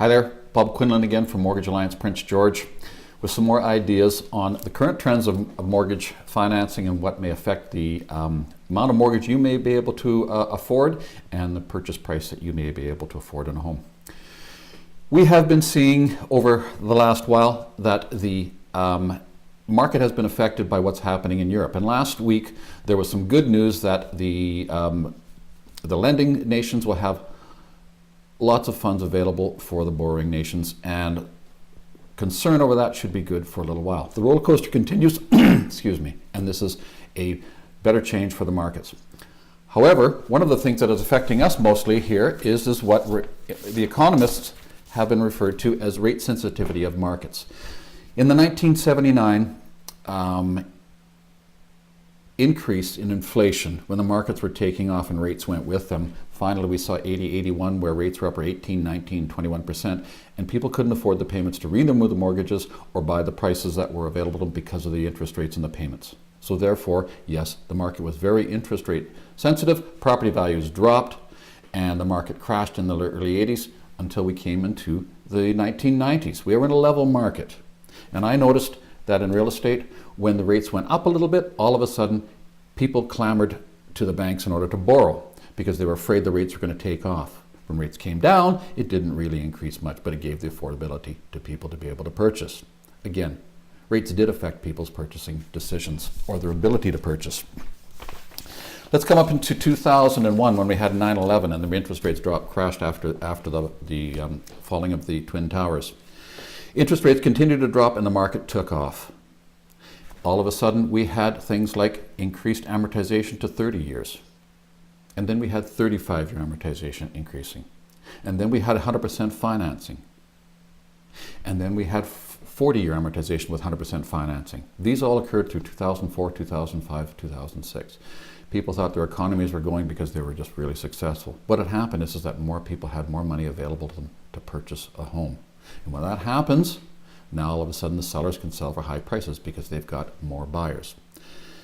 Hi there, Bob Quinlan again from Mortgage Alliance Prince George with some more ideas on the current trends of mortgage financing and what may affect the amount of mortgage you may be able to afford and the purchase price that you may be able to afford in a home. We have been seeing over the last while that the market has been affected by what's happening in Europe. And last week there was some good news that the lending nations will have lots of funds available for the borrowing nations, and concern over that should be good for a little while. The roller coaster continues, excuse me, and this is a better change for the markets. However, one of the things that is affecting us mostly here is what the economists have been referred to as rate sensitivity of markets. In the 1979 increase in inflation, when the markets were taking off and rates went with them, finally we saw 80, 81 where rates were up 18, 19, 21%, and people couldn't afford the payments to renew the mortgages or buy the prices that were available to them because of the interest rates and the payments. So therefore, yes, the market was very interest rate sensitive, property values dropped, and the market crashed in the early 80s until we came into the 1990s. We were in a level market. And I noticed that in real estate, when the rates went up a little bit, all of a sudden people clamored to the banks in order to borrow because they were afraid the rates were going to take off. When rates came down, it didn't really increase much, but it gave the affordability to people to be able to purchase. Again, rates did affect people's purchasing decisions or their ability to purchase. Let's come up into 2001 when we had 9/11 and the interest rates crashed after the falling of the Twin Towers. Interest rates continued to drop and the market took off. All of a sudden, we had things like increased amortization to 30 years. And then we had 35-year amortization increasing. And then we had 100% financing. And then we had 40-year amortization with 100% financing. These all occurred through 2004, 2005, 2006. People thought their economies were going because they were just really successful. What had happened is that more people had more money available to them to purchase a home. And when that happens, now all of a sudden the sellers can sell for high prices because they've got more buyers.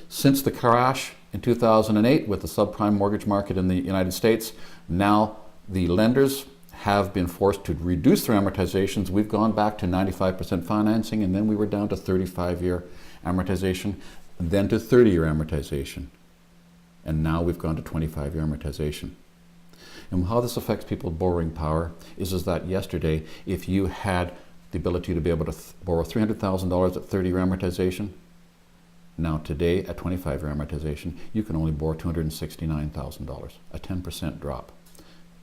Since the crash in 2008 with the subprime mortgage market in the United States, now the lenders have been forced to reduce their amortizations. We've gone back to 95% financing, and then we were down to 35-year amortization, then to 30-year amortization. And now we've gone to 25-year amortization. And how this affects people's borrowing power is that yesterday, if you had the ability to be able to borrow $300,000 at 30-year amortization, now today at 25-year amortization, you can only borrow $269,000, a 10% drop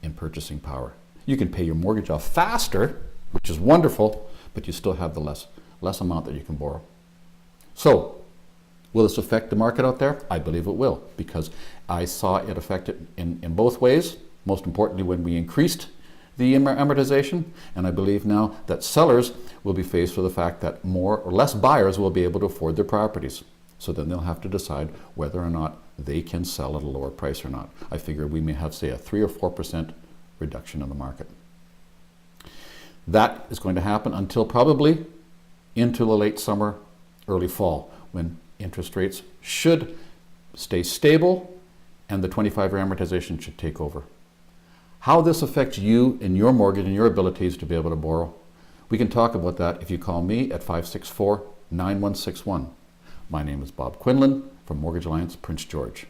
in purchasing power. You can pay your mortgage off faster, which is wonderful, but you still have the less amount that you can borrow. So, will this affect the market out there? I believe it will, because I saw it affect it in both ways. Most importantly, when we increased the amortization, and I believe now that sellers will be faced with the fact that more or less buyers will be able to afford their properties. So then they'll have to decide whether or not they can sell at a lower price or not. I figure we may have, say, a 3 or 4% reduction in the market. That is going to happen until probably into the late summer, early fall, when interest rates should stay stable and the 25-year amortization should take over. How this affects you and your mortgage and your abilities to be able to borrow, we can talk about that if you call me at 564-9161. My name is Bob Quinlan from Mortgage Alliance Prince George.